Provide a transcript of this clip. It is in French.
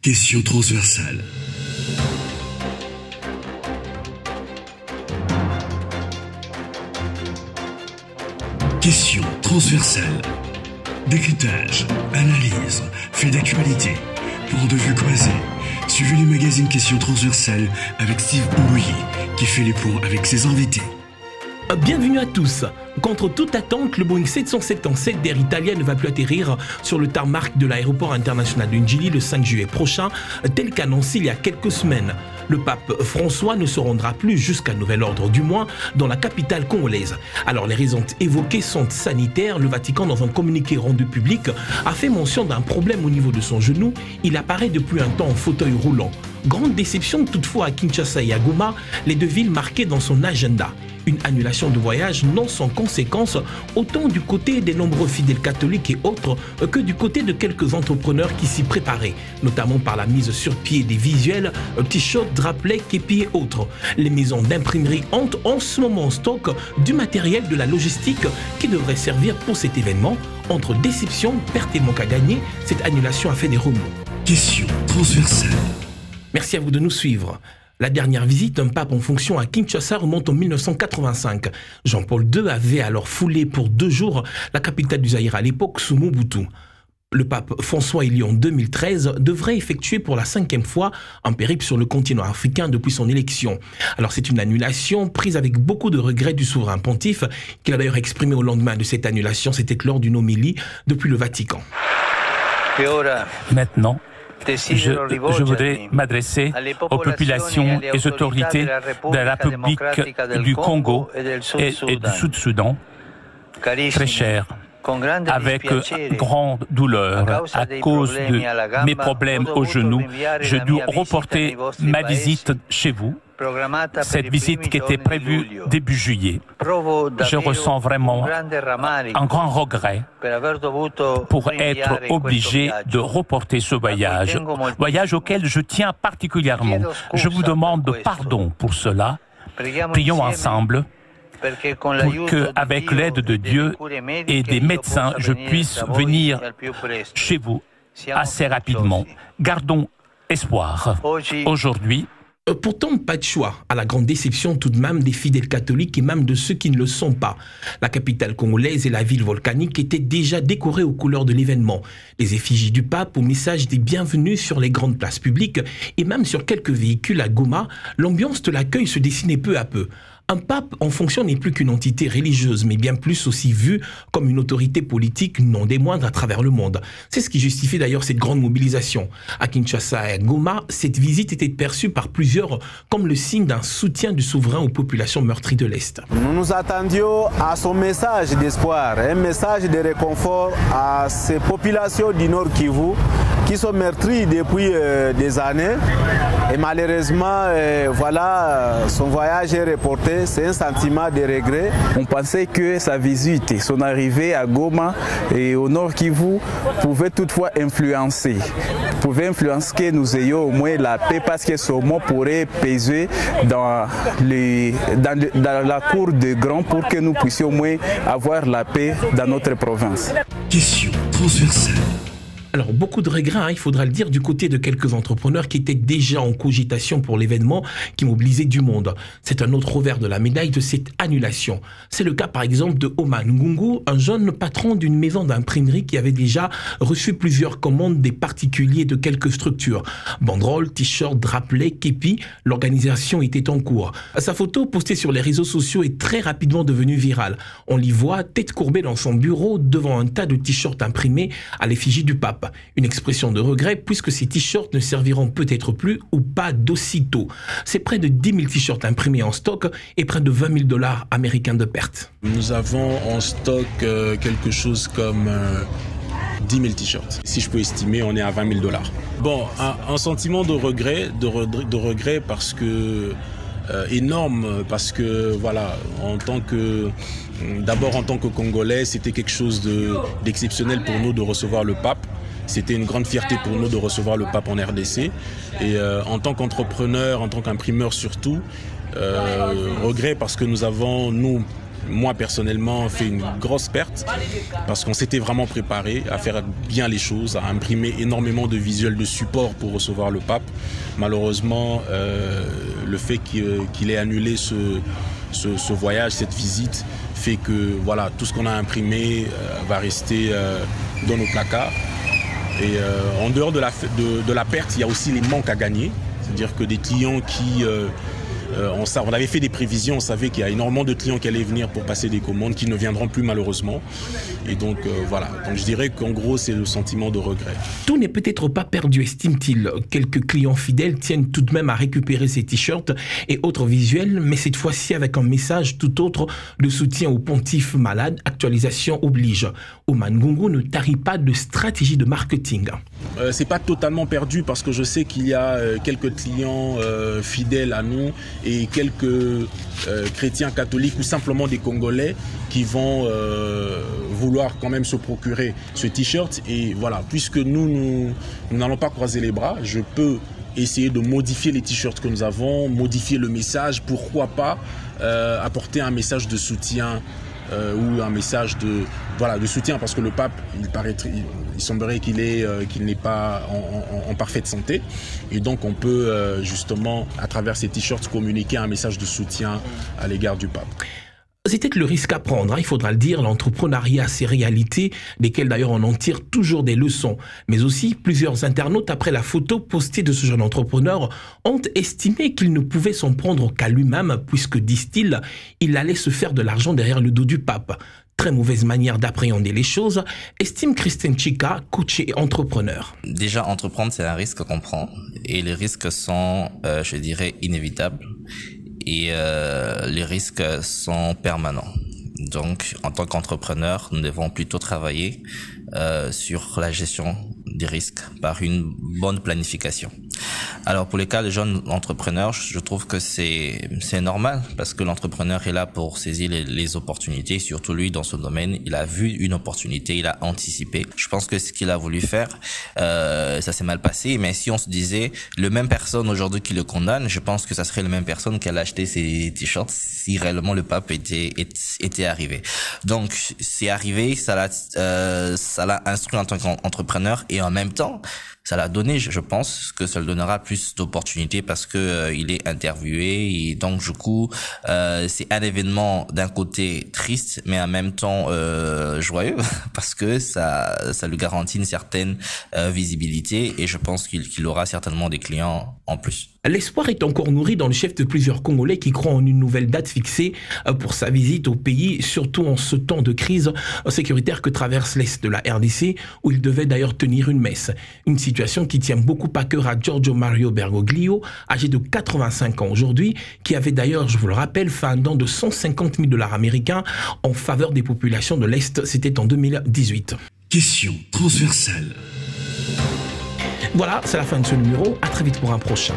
Question transversale. Question transversale. Décryptage, analyse, fait d'actualité, point de vue croisé. Suivez le magazine Question transversale avec Steve Mbouyi qui fait les points avec ses invités. Bienvenue à tous. Contre toute attente, le Boeing 777 d'Air Italia ne va plus atterrir sur le tarmac de l'aéroport international de Njili le 5 juillet prochain, tel qu'annoncé il y a quelques semaines. Le pape François ne se rendra plus jusqu'à nouvel ordre du moins dans la capitale congolaise. Alors les raisons évoquées sont sanitaires. Le Vatican, dans un communiqué rendu public, a fait mention d'un problème au niveau de son genou. Il apparaît depuis un temps en fauteuil roulant. Grande déception toutefois à Kinshasa et à Goma, les deux villes marquées dans son agenda. Une annulation de voyage non sans conséquences, autant du côté des nombreux fidèles catholiques et autres que du côté de quelques entrepreneurs qui s'y préparaient, notamment par la mise sur pied des visuels, t-shirts, drapelets, képis et autres. Les maisons d'imprimerie ont en ce moment en stock du matériel de la logistique qui devrait servir pour cet événement. Entre déception, perte et manque à gagner, cette annulation a fait des remous. Question transversale. Merci à vous de nous suivre. La dernière visite d'un pape en fonction à Kinshasa remonte en 1985. Jean-Paul II avait alors foulé pour 2 jours la capitale du Zaïre à l'époque sous Mobutu. Le pape François élu en 2013 devrait effectuer pour la 5e fois un périple sur le continent africain depuis son élection. Alors c'est une annulation prise avec beaucoup de regrets du souverain pontife qu'il a d'ailleurs exprimé au lendemain de cette annulation. C'était lors d'une homélie depuis le Vatican. Maintenant, je voudrais m'adresser aux populations et aux autorités de la République du Congo et du Sud-Soudan, très chères, avec grande douleur à cause de mes problèmes au genou. Je dois reporter ma visite chez vous. Cette visite qui était prévue début juillet. Je ressens vraiment un grand regret pour être obligé de reporter ce voyage auquel je tiens particulièrement. Je vous demande pardon pour cela. Prions ensemble pour qu'avec l'aide de Dieu et des médecins, je puisse venir chez vous assez rapidement. Gardons espoir. Aujourd'hui, pourtant, pas de choix, à la grande déception tout de même des fidèles catholiques et même de ceux qui ne le sont pas. La capitale congolaise et la ville volcanique étaient déjà décorées aux couleurs de l'événement. Les effigies du pape au message des bienvenus sur les grandes places publiques et même sur quelques véhicules à Goma, l'ambiance de l'accueil se dessinait peu à peu. Un pape en fonction n'est plus qu'une entité religieuse, mais bien plus aussi vue comme une autorité politique non des moindres à travers le monde. C'est ce qui justifie d'ailleurs cette grande mobilisation. À Kinshasa et à Goma, cette visite était perçue par plusieurs comme le signe d'un soutien du souverain aux populations meurtries de l'Est. Nous nous attendions à son message d'espoir, un message de réconfort à ces populations du Nord Kivu qui sont meurtries depuis des années. Et malheureusement, voilà, son voyage est reporté. C'est un sentiment de regret. On pensait que sa visite, son arrivée à Goma et au Nord Kivu pouvait toutefois influencer. Que nous ayons au moins la paix parce que ce mot pourrait peser dans la cour des grands pour que nous puissions au moins avoir la paix dans notre province. Question transversale. Alors, beaucoup de regrets, il faudra le dire, du côté de quelques entrepreneurs qui étaient déjà en cogitation pour l'événement qui mobilisait du monde. C'est un autre revers de la médaille de cette annulation. C'est le cas, par exemple, de Oman Ngungu, un jeune patron d'une maison d'imprimerie qui avait déjà reçu plusieurs commandes des particuliers de quelques structures. Banderoles, t-shirts, drapelets, képis, l'organisation était en cours. Sa photo, postée sur les réseaux sociaux, est très rapidement devenue virale. On l'y voit, tête courbée dans son bureau, devant un tas de t-shirts imprimés à l'effigie du pape. Une expression de regret puisque ces t-shirts ne serviront peut-être plus ou pas d'aussitôt. C'est près de 10 000 t-shirts imprimés en stock et près de 20 000 $ américains de perte. Nous avons en stock quelque chose comme 10 000 t-shirts. Si je peux estimer, on est à 20 000 $. Bon, un sentiment de regret parce que énorme parce que voilà, d'abord en tant que Congolais, c'était quelque chose d'exceptionnel pour nous de recevoir le pape. C'était une grande fierté pour nous de recevoir le pape en RDC. Et en tant qu'entrepreneur, en tant qu'imprimeur surtout, regret parce que nous avons, moi personnellement, fait une grosse perte parce qu'on s'était vraiment préparé à faire bien les choses, à imprimer énormément de visuels de support pour recevoir le pape. Malheureusement, le fait qu'il ait annulé ce voyage, cette visite, fait que voilà, tout ce qu'on a imprimé va rester dans nos placards. Et en dehors de la perte, il y a aussi les manques à gagner. C'est-à-dire que des clients qui... on avait fait des prévisions, on savait qu'il y a énormément de clients qui allaient venir pour passer des commandes, qui ne viendront plus malheureusement. Et donc voilà, donc je dirais qu'en gros c'est le sentiment de regret. Tout n'est peut-être pas perdu, estime-t-il. Quelques clients fidèles tiennent tout de même à récupérer ces t-shirts et autres visuels, mais cette fois-ci avec un message tout autre de soutien au pontife malade. Actualisation oblige. Oman Gungu ne tarit pas de stratégie de marketing. C'est pas totalement perdu parce que je sais qu'il y a quelques clients fidèles à nous et quelques chrétiens catholiques ou simplement des Congolais qui vont vouloir quand même se procurer ce t-shirt. Et voilà, puisque nous n'allons pas croiser les bras, je peux essayer de modifier les t-shirts que nous avons, modifier le message, pourquoi pas apporter un message de soutien ou un message de soutien, parce que le pape, il semblerait qu'il n'est pas en parfaite santé, et donc on peut justement à travers ces t-shirts communiquer un message de soutien à l'égard du pape. C'était le risque à prendre, il faudra le dire. L'entrepreneuriat, ces réalités, desquelles d'ailleurs on en tire toujours des leçons. Mais aussi, plusieurs internautes, après la photo postée de ce jeune entrepreneur, ont estimé qu'il ne pouvait s'en prendre qu'à lui-même, puisque, disent-ils, il allait se faire de l'argent derrière le dos du pape. Très mauvaise manière d'appréhender les choses, estime Christine Chika, coach et entrepreneur. Déjà, entreprendre, c'est un risque qu'on prend. Et les risques sont, je dirais, inévitables. Et les risques sont permanents. Donc, en tant qu'entrepreneur, nous devons plutôt travailler sur la gestion des risques par une bonne planification. Alors, pour les cas de jeunes entrepreneurs, je trouve que c'est normal parce que l'entrepreneur est là pour saisir les opportunités. Surtout lui, dans ce domaine, il a vu une opportunité, il a anticipé. Je pense que ce qu'il a voulu faire, ça s'est mal passé. Mais si on se disait, le même personne aujourd'hui qui le condamne, je pense que ça serait la même personne qui allait acheter ses t-shirts si réellement le pape était arrivé. Donc, c'est arrivé, ça l'a instruit en tant qu'entrepreneur et en même temps, ça l'a donné, je pense, que ça lui donnera plus d'opportunités parce que il est interviewé et donc du coup, c'est un événement d'un côté triste mais en même temps joyeux parce que ça lui garantit une certaine visibilité et je pense qu'il aura certainement des clients en plus. L'espoir est encore nourri dans le chef de plusieurs Congolais qui croient en une nouvelle date fixée pour sa visite au pays, surtout en ce temps de crise sécuritaire que traverse l'Est de la RDC, où il devait d'ailleurs tenir une messe. Une situation qui tient beaucoup à cœur à Giorgio Mario Bergoglio, âgé de 85 ans aujourd'hui, qui avait d'ailleurs, je vous le rappelle, fait un don de 150 000 $ américains en faveur des populations de l'Est. C'était en 2018. Question transversale. Voilà, c'est la fin de ce numéro. À très vite pour un prochain.